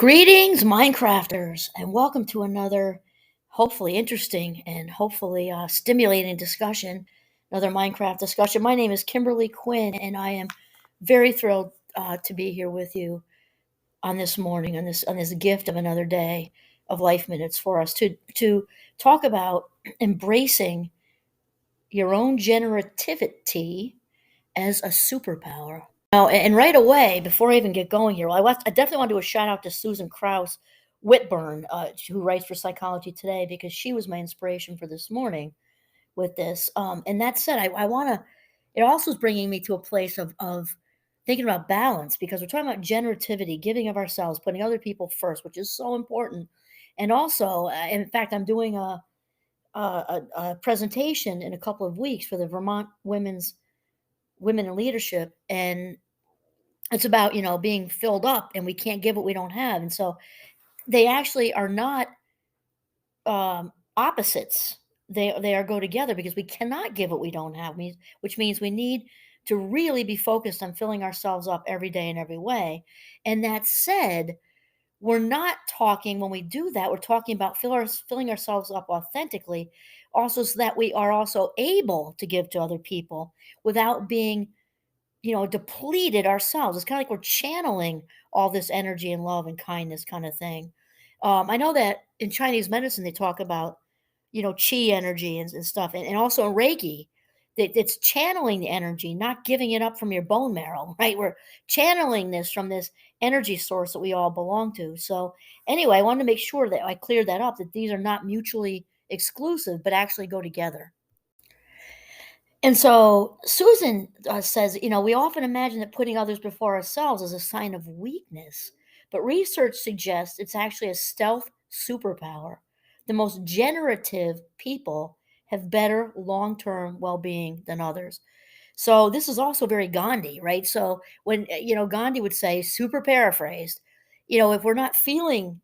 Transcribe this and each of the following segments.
Greetings, Minecrafters, and welcome to another hopefully interesting and hopefully stimulating discussion, another Minecraft discussion. My name is Kimberly Quinn, and I am very thrilled to be here with you on this morning, on this gift of another day of Life Minutes for us to talk about embracing your own generativity as a superpower. Now, and right away, before I even get going here, I definitely want to do a shout out to Susan Krauss Whitburn, who writes for Psychology Today, because she was my inspiration for this morning with this. And that said, I want to. It also is bringing me to a place of thinking about balance, because we're talking about generativity, giving of ourselves, putting other people first, which is so important. And also, in fact, I'm doing a presentation in a couple of weeks for the Vermont Women in Leadership, and it's about being filled up, and we can't give what we don't have. And so they actually are not opposites. They are go together, because we cannot give what we don't have, which means we need to really be focused on filling ourselves up every day in every way. And that said, we're not talking, when we do that, we're talking about filling ourselves up authentically, also, so that we are also able to give to other people without being depleted ourselves. It's kind of like we're channeling all this energy and love and kindness kind of thing. I know that in Chinese medicine, they talk about, chi energy and stuff. And also in Reiki, that it's channeling the energy, not giving it up from your bone marrow, right? We're channeling this from this energy source that we all belong to. So anyway, I wanted to make sure that I cleared that up, that these are not mutually exclusive, but actually go together. And so Susan says, we often imagine that putting others before ourselves is a sign of weakness, but research suggests it's actually a stealth superpower. The most generative people have better long term well being than others. So this is also very Gandhi, right? So when, Gandhi would say, super paraphrased, if we're not feeling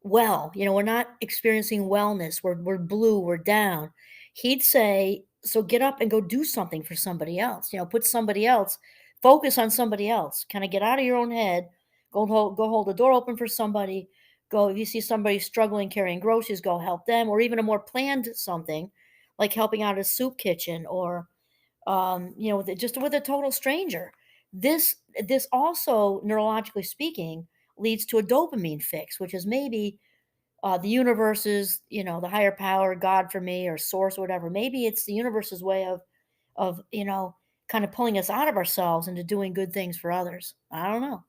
well, we're not experiencing wellness, we're blue, we're down, he'd say, so get up and go do something for somebody else, put somebody else, focus on somebody else, kind of get out of your own head, go hold the door open for somebody, go, if you see somebody struggling carrying groceries, go help them, or even a more planned something like helping out a soup kitchen, or just with a total stranger. This also, neurologically speaking, leads to a dopamine fix, which is maybe the universe's, the higher power, God for me, or source, or whatever. Maybe it's the universe's way of kind of pulling us out of ourselves into doing good things for others. I don't know.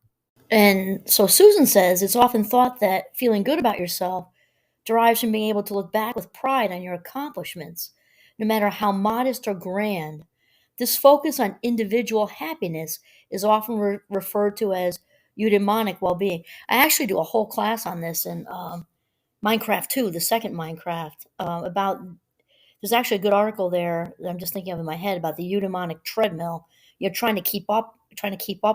And so Susan says it's often thought that feeling good about yourself derives from being able to look back with pride on your accomplishments, no matter how modest or grand. This focus on individual happiness is often referred to as eudaimonic well being. I actually do a whole class on this in Minecraft 2, the second Minecraft, about there's actually a good article there that I'm just thinking of in my head about the eudaimonic treadmill. You're trying to keep up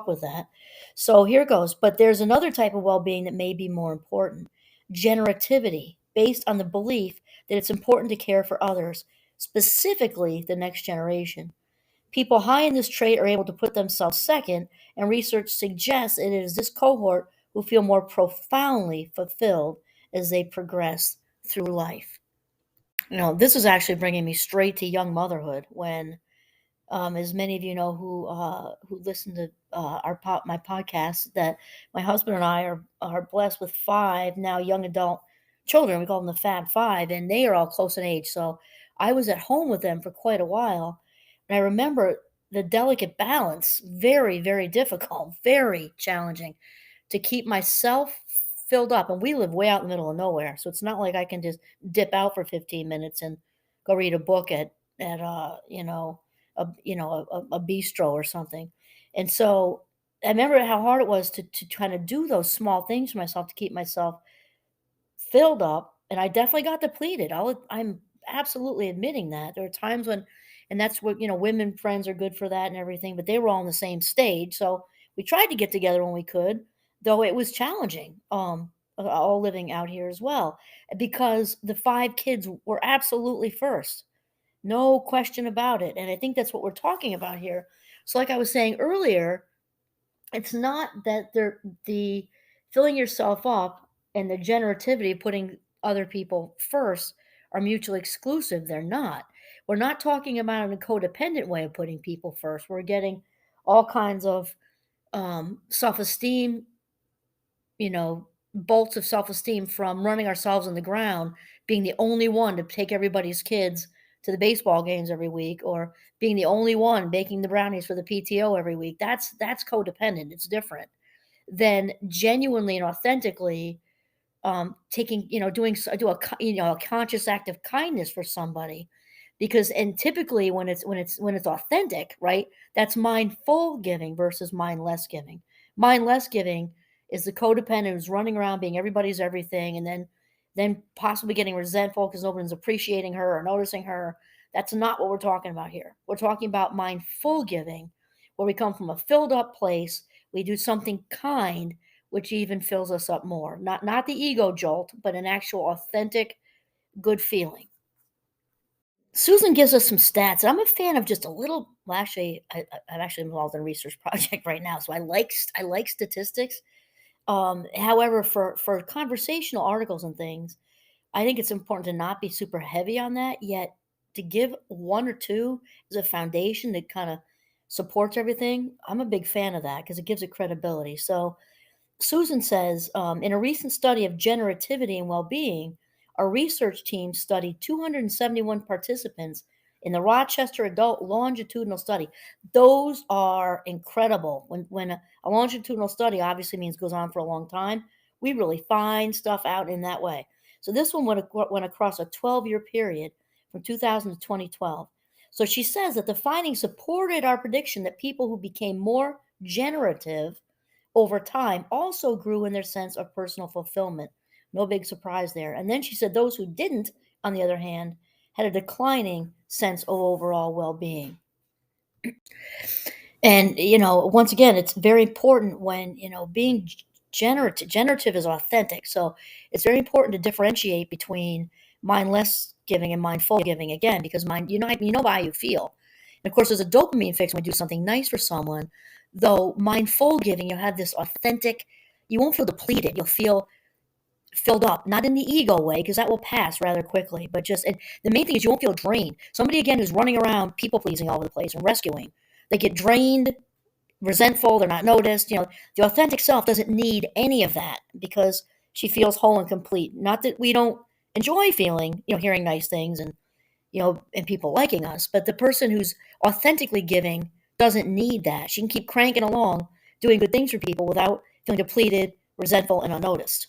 with that. So here goes. But there's another type of well-being that may be more important. Generativity, based on the belief that it's important to care for others, specifically the next generation. People high in this trait are able to put themselves second, and research suggests it is this cohort who feel more profoundly fulfilled as they progress through life. This is actually bringing me straight to young motherhood, when, as many of you know who listen to my podcast, that my husband and I are blessed with five now young adult children. We call them the Fab Five, and they are all close in age. So I was at home with them for quite a while, and I remember the delicate balance, very, very difficult, very challenging, to keep myself filled up. And we live way out in the middle of nowhere, so it's not like I can just dip out for 15 minutes and go read a book at a bistro or something. And so I remember how hard it was to kind of do those small things for myself to keep myself filled up. And I definitely got depleted. I'm absolutely admitting that there are times when, and that's what, women friends are good for that and everything, but they were all on the same stage. So we tried to get together when we could, though it was challenging. All living out here as well, because the five kids were absolutely first, no question about it. And I think that's what we're talking about here. So like I was saying earlier, it's not that the filling yourself up and the generativity of putting other people first are mutually exclusive. They're not. We're not talking about a codependent way of putting people first. We're getting all kinds of self-esteem, bolts of self-esteem from running ourselves on the ground, being the only one to take everybody's kids to the baseball games every week, or being the only one baking the brownies for the PTO every week. That's codependent. It's different than genuinely and authentically taking, doing a conscious act of kindness for somebody, because and typically when it's authentic, right? That's mindful giving versus mindless giving. Mindless giving is the codependent who's running around being everybody's everything, and then possibly getting resentful because nobody's appreciating her or noticing her. That's not what we're talking about here. We're talking about mindful giving, where we come from a filled up place, we do something kind, which even fills us up more. Not the ego jolt, but an actual authentic good feeling. Susan gives us some stats. I'm a fan of just a little. Well, actually, I'm actually involved in a research project right now, so I like statistics. However, for conversational articles and things, I think it's important to not be super heavy on that. Yet to give one or two as a foundation that kind of supports everything, I'm a big fan of that because it gives it credibility. So Susan says, in a recent study of generativity and well being, our research team studied 271 participants in the Rochester Adult Longitudinal Study. Those are incredible. When a longitudinal study obviously means goes on for a long time, we really find stuff out in that way. So this one went across a 12-year period from 2000 to 2012. So she says that the findings supported our prediction that people who became more generative over time also grew in their sense of personal fulfillment. No big surprise there. And then she said those who didn't, on the other hand, had a declining sense of overall well being. And, once again, it's very important when, being generative is authentic. So it's very important to differentiate between mindless giving and mindful giving again, because mind, you know how you feel. And of course, there's a dopamine fix when we do something nice for someone, though mindful giving, you have this authentic, you won't feel depleted. You'll feel filled up, not in the ego way, because that will pass rather quickly, but just, and the main thing is you won't feel drained. Somebody, again, who's running around people pleasing all over the place and rescuing, they get drained, resentful, they're not noticed. The authentic self doesn't need any of that because she feels whole and complete. Not that we don't enjoy feeling, hearing nice things and people liking us, but the person who's authentically giving doesn't need that. She can keep cranking along, doing good things for people without feeling depleted, resentful, and unnoticed.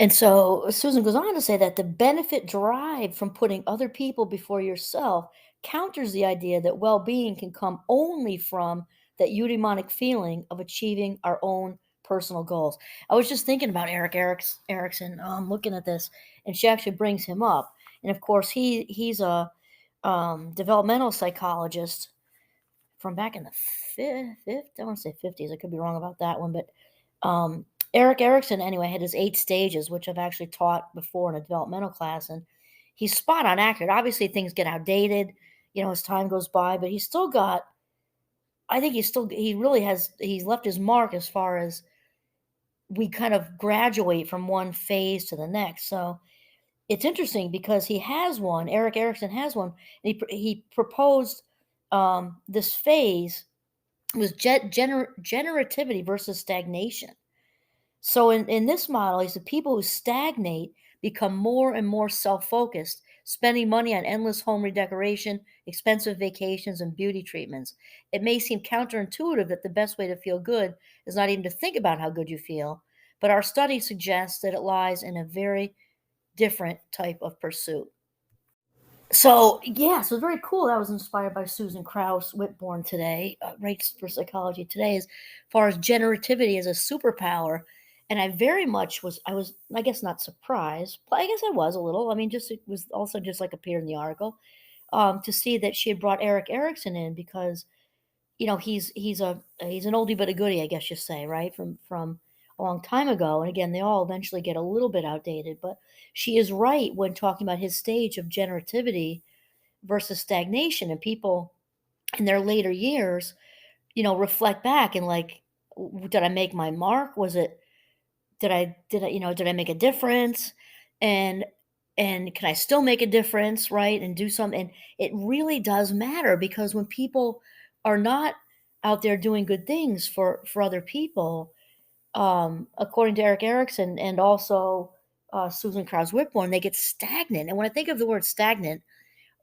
And so Susan goes on to say that the benefit derived from putting other people before yourself counters the idea that well being can come only from that eudaimonic feeling of achieving our own personal goals. I was just thinking about Erickson, looking at this, and she actually brings him up. And of course, he's a developmental psychologist from back in the I want to say 50s. I could be wrong about that one, but um, Eric Erickson, anyway, had his 8 stages, which I've actually taught before in a developmental class, and he's spot on accurate. Obviously, things get outdated, as time goes by, but he's still got. I think he really has. He's left his mark as far as we kind of graduate from one phase to the next. So it's interesting because he has one. Eric Erickson has one. And he proposed this phase was generativity versus stagnation. So in this model, he said people who stagnate become more and more self-focused, spending money on endless home redecoration, expensive vacations, and beauty treatments. It may seem counterintuitive that the best way to feel good is not even to think about how good you feel, but our study suggests that it lies in a very different type of pursuit. So yeah, so very cool. That was inspired by Susan Krauss Whitborn today, Rates for Psychology today, as far as generativity as a superpower. And I very much was, I guess, not surprised, but I guess I was a little. I mean, just it was also just like appeared in the article, to see that she had brought Eric Erickson in because he's an oldie but a goodie, I guess you say, right? From a long time ago. And again, they all eventually get a little bit outdated, but she is right when talking about his stage of generativity versus stagnation, and people in their later years, reflect back and like, did I make my mark? Was it did I make a difference? And can I still make a difference, right? And do something. And it really does matter, because when people are not out there doing good things for other people, according to Eric Erickson and also Susan Krauss Whitborn, they get stagnant. And when I think of the word stagnant,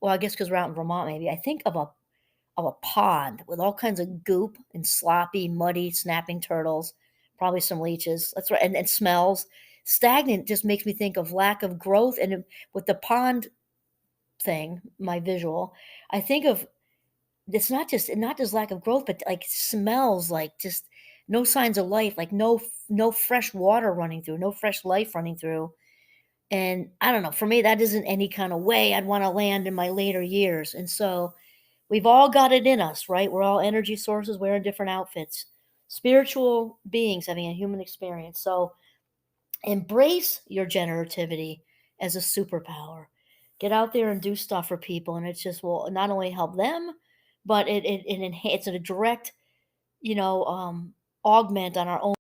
well, I guess because we're out in Vermont, maybe I think of a pond with all kinds of goop and sloppy, muddy, snapping turtles, probably some leeches. That's right, and smells. Stagnant just makes me think of lack of growth. And with the pond thing, my visual, I think of, it's not just lack of growth, but like smells, like just no signs of life, like no fresh water running through, no fresh life running through. And I don't know, for me, that isn't any kind of way I'd want to land in my later years. And so we've all got it in us, right? We're all energy sources wearing different outfits, spiritual beings having a human experience. So embrace your generativity as a superpower. Get out there and do stuff for people, and it just will not only help them, but it's a direct, you know, augment on our own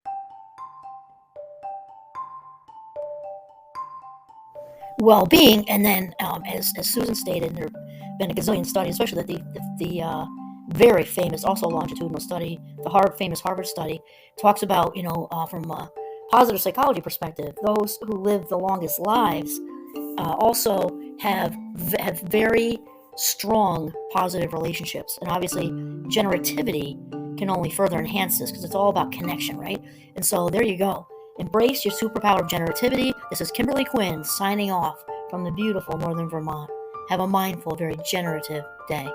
well-being. And then, as Susan stated, and there have been a gazillion studies, especially that the very famous, also longitudinal study, the famous Harvard study, talks about, from a positive psychology perspective, those who live the longest lives also have very strong positive relationships. And obviously, generativity can only further enhance this, because it's all about connection, right? And so there you go. Embrace your superpower of generativity. This is Kimberly Quinn signing off from the beautiful northern Vermont. Have a mindful, very generative day.